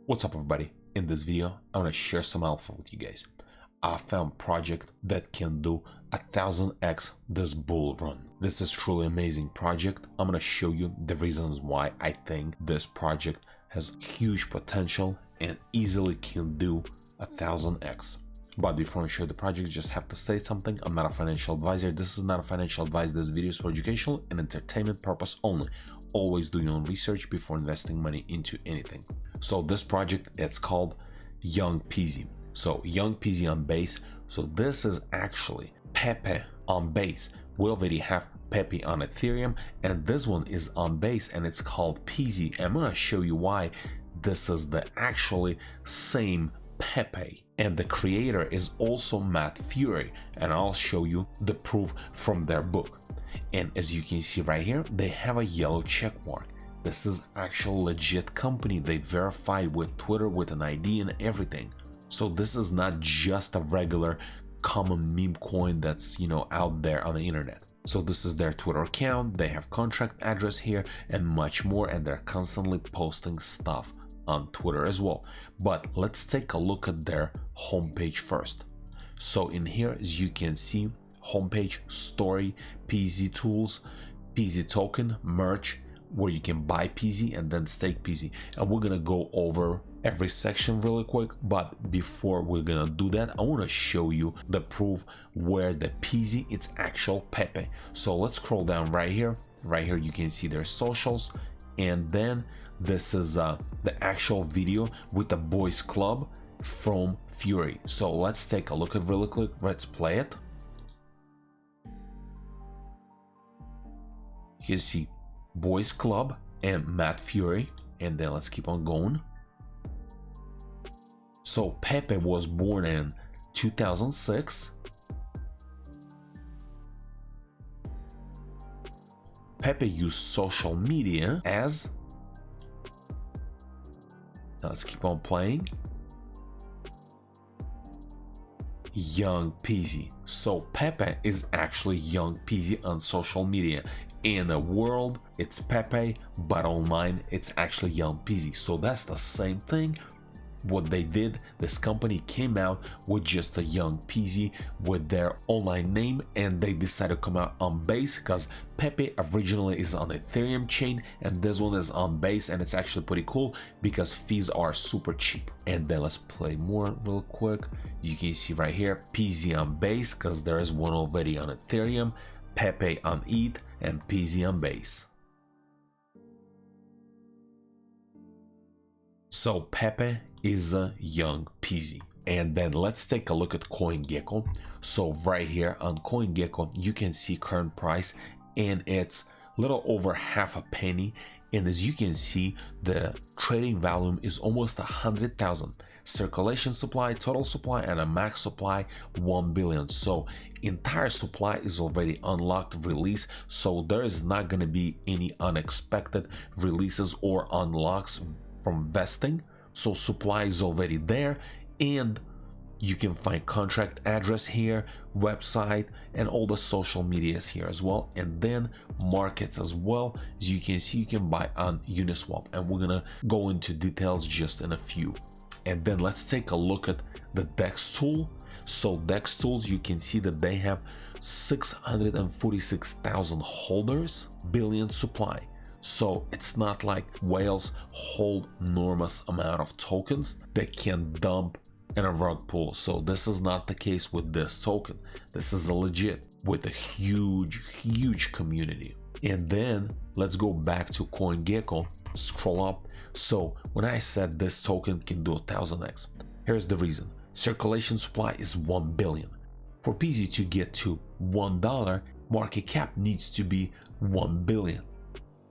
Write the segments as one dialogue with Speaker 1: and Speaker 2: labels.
Speaker 1: What's up everybody? In this video, I want to share some alpha with you guys. I found a project that can do 1000x this bull run. This is truly amazing project. I'm going to show you the reasons why I think this project has huge potential and easily can do 1000x. But before I show the project, just have to say something. I'm not a financial advisor. This is not a financial advice. This video is for educational and entertainment purpose only. Always do your own research before investing money into anything. So this project, it's called Young Peezy. So Young Peezy on base. So this is actually Pepe on base. We already have Pepe on Ethereum, and this one is on base and it's called Peezy. I'm gonna show you why this is the actually same Pepe, and the creator is also Matt Fury, and I'll show you the proof from their book. And as you can see right here, they have a yellow check mark. This is actual legit company. They verified with Twitter with an ID and everything. So this is not just a regular common meme coin that's, out there on the internet. So this is their Twitter account. They have contract address here and much more, and they're constantly posting stuff on Twitter as well. But let's take a look at their homepage first. So in here, as you can see, homepage, story, Peezy tools, Peezy token, merch, where you can buy Peezy and then stake Peezy. And we're gonna go over every section really quick, but before we're gonna do that, I want to show you the proof where the Peezy, it's actual Pepe. So let's scroll down right here you can see their socials, and then this is the actual video with the boys club from Fury. So let's take a look at really quick. Let's play it. You can see boys club and Matt Fury, and then let's keep on going. So Pepe was born in 2006. Pepe used social media as, now let's keep on playing, Young Peezy. So Pepe is actually Young Peezy on social media. In the world, it's Pepe, but online, it's actually Young Peezy. So that's the same thing. What they did, this company came out with just a Young Peezy with their online name, and they decided to come out on base because Pepe originally is on the Ethereum chain and this one is on base, and it's actually pretty cool because fees are super cheap. And then let's play more real quick. You can see right here Peezy on base because there is one already on Ethereum, Pepe on ETH, and Peezy on base. So Pepe is a Young Peezy. And then let's take a look at CoinGecko. So right here on CoinGecko, you can see current price, and it's a little over half a penny. And as you can see, the trading volume is almost 100,000. Circulation supply, total supply, and a max supply 1 billion. So entire supply is already unlocked, release. So there is not going to be any unexpected releases or unlocks from vesting. So supply is already there, and you can find contract address here, website, and all the social medias here as well, and then markets as well. As you can see, you can buy on Uniswap, and we're gonna go into details just in a few. And then let's take a look at the DEX tool. So DEX tools, you can see that they have 646,000 holders, billion supply. So it's not like whales hold enormous amount of tokens that can dump in a rug pool. So this is not the case with this token. This is a legit with a huge community. And then let's go back to CoinGecko, scroll up. So when I said this token can do 1000x, here's the reason. Circulation supply is 1 billion. For Peezy to get to $1, market cap needs to be 1 billion.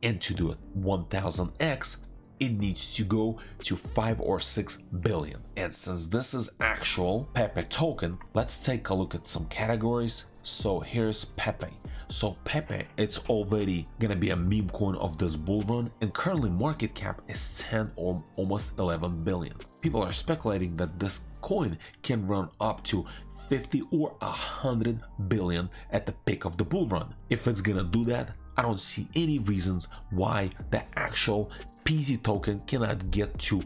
Speaker 1: And to do it 1000x, it needs to go to 5 or 6 billion. And since this is actual Pepe token, let's take a look at some categories. So here's Pepe. So Pepe, it's already gonna be a meme coin of this bull run, and currently market cap is 10 or almost 11 billion. People are speculating that this coin can run up to 50 or 100 billion at the peak of the bull run. If it's gonna do that, I don't see any reasons why the actual Peezy token cannot get to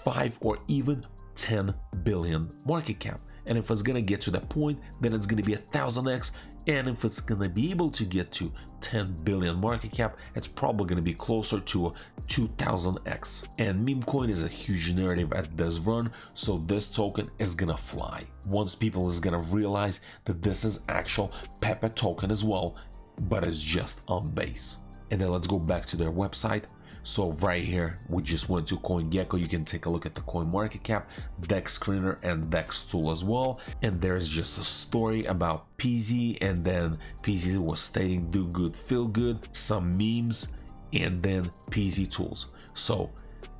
Speaker 1: 5 or even 10 billion market cap. And if it's gonna get to that point, then it's gonna be 1000x. And if it's gonna be able to get to 10 billion market cap, it's probably gonna be closer to a 2000x. And meme coin is a huge narrative at this run, so this token is gonna fly. Once people is gonna realize that this is actual Pepe token as well, but it's just on base. And then let's go back to their website. So right here, we just went to CoinGecko. You can take a look at the coin market cap, DEX screener, and DEX tool as well. And there's just a story about Peezy, and then Peezy was stating do good, feel good, some memes, and then Peezy tools. So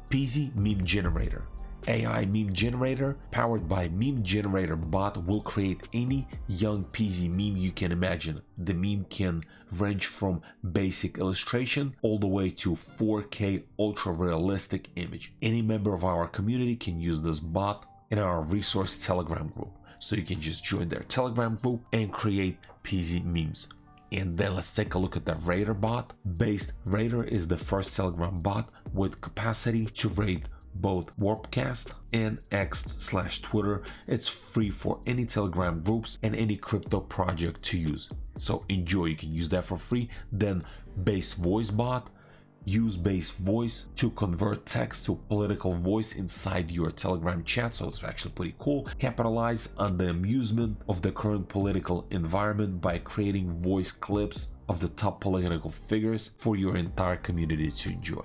Speaker 1: Peezy meme generator. AI meme generator powered by meme generator bot will create any young Peezy meme you can imagine. The meme can range from basic illustration all the way to 4K ultra realistic image. Any member of our community can use this bot in our resource Telegram group. So you can just join their Telegram group and create Peezy memes. And then let's take a look at the Raider bot. Raider is the first Telegram bot with capacity to raid both Warpcast and X/Twitter. It's free for any Telegram groups and any crypto project to use. So enjoy, you can use that for free. Then Base Voice bot. Use Base Voice to convert text to political voice inside your Telegram chat, so it's actually pretty cool. Capitalize on the amusement of the current political environment by creating voice clips of the top political figures for your entire community to enjoy.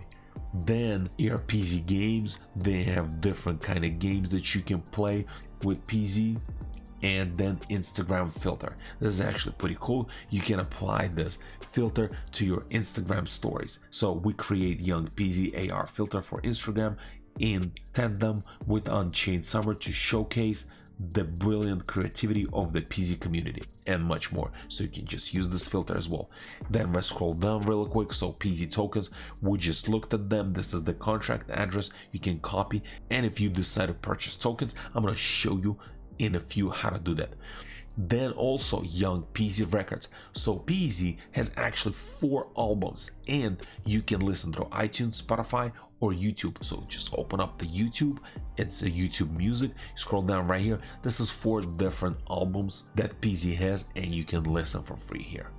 Speaker 1: Then Peezy games, they have different kind of games that you can play with Peezy. And then Instagram filter. This is actually pretty cool. You can apply this filter to your Instagram stories. So we create young Peezy AR filter for Instagram in tandem with Unchained Summer to showcase the brilliant creativity of the Peezy community and much more. So you can just use this filter as well. Then let's scroll down real quick. So Peezy tokens, we just looked at them. This is the contract address you can copy. And if you decide to purchase tokens, I'm going to show you in a few how to do that. Then also young Peezy records. So Peezy has actually 4 albums and you can listen through iTunes, Spotify, or YouTube. So just open up the YouTube, it's a YouTube music, scroll down right here. This is 4 different albums that Peezy has and you can listen for free here.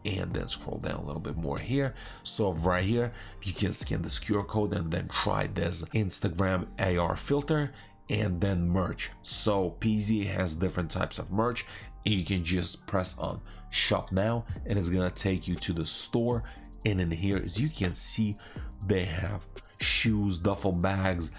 Speaker 1: And then scroll down a little bit more here. So right here, you can scan this QR code and then try this Instagram AR filter and then merch. So Peezy has different types of merch and you can just press on shop now and it's gonna take you to the store. And in here, as you can see, they have shoes, duffel bags,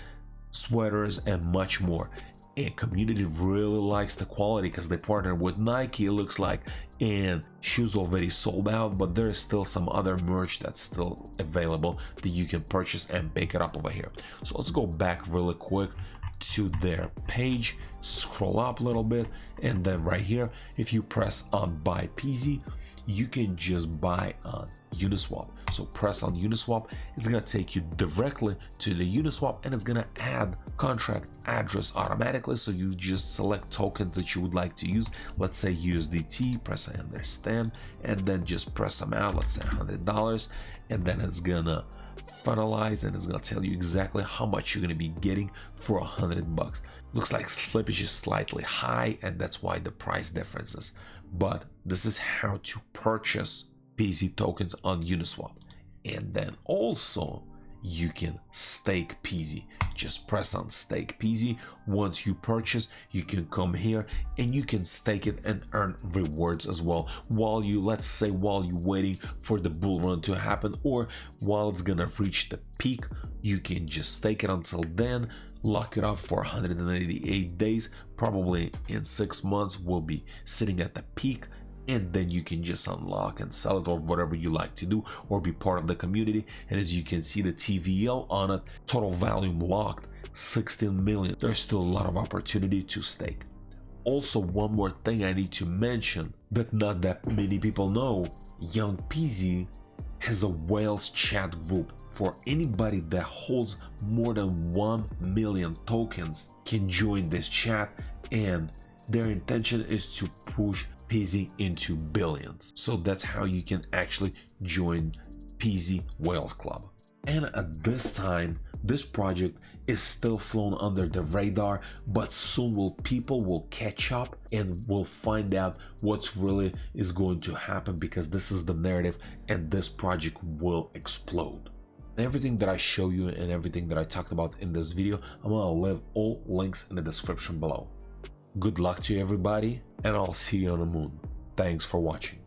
Speaker 1: sweaters, and much more. And community really likes the quality because they partner with Nike, it looks like, and shoes already sold out, but there is still some other merch that's still available that you can purchase and pick it up over here. So let's go back really quick to their page, scroll up a little bit, and then right here, if you press on buy Peezy, you can just buy on Uniswap. So press on Uniswap, it's gonna take you directly to the Uniswap and it's gonna add contract address automatically. So you just select tokens that you would like to use. Let's say USDT, press I understand, and then just press amount, let's say $100, and then it's gonna finalize and it's gonna tell you exactly how much you're gonna be getting for $100. Looks like slippage is slightly high and that's why the price differences. But this is how to purchase Peezy tokens on Uniswap. And then also you can stake Peezy. Just press on stake Peezy. Once you purchase, you can come here and you can stake it and earn rewards as well while you, let's say, while you're waiting for the bull run to happen, or while it's gonna reach the peak. You can just stake it until then, lock it up for 188 days. Probably in 6 months we'll be sitting at the peak, and then you can just unlock and sell it or whatever you like to do, or be part of the community. And as you can see, the TVL on it, total volume locked 16 million. There's still a lot of opportunity to stake. Also, one more thing I need to mention that not that many people know, young Peezy has a whales chat group. For anybody that holds more than 1 million tokens can join this chat, and their intention is to push Peezy into billions. So that's how you can actually join Peezy Whales Club. And at this time, this project is still flown under the radar, but soon people will catch up and will find out what's really is going to happen, because this is the narrative and this project will explode. Everything that I show you and everything that I talked about in this video, I'm gonna leave all links in the description below. Good luck to you everybody, and I'll see you on the moon. Thanks for watching.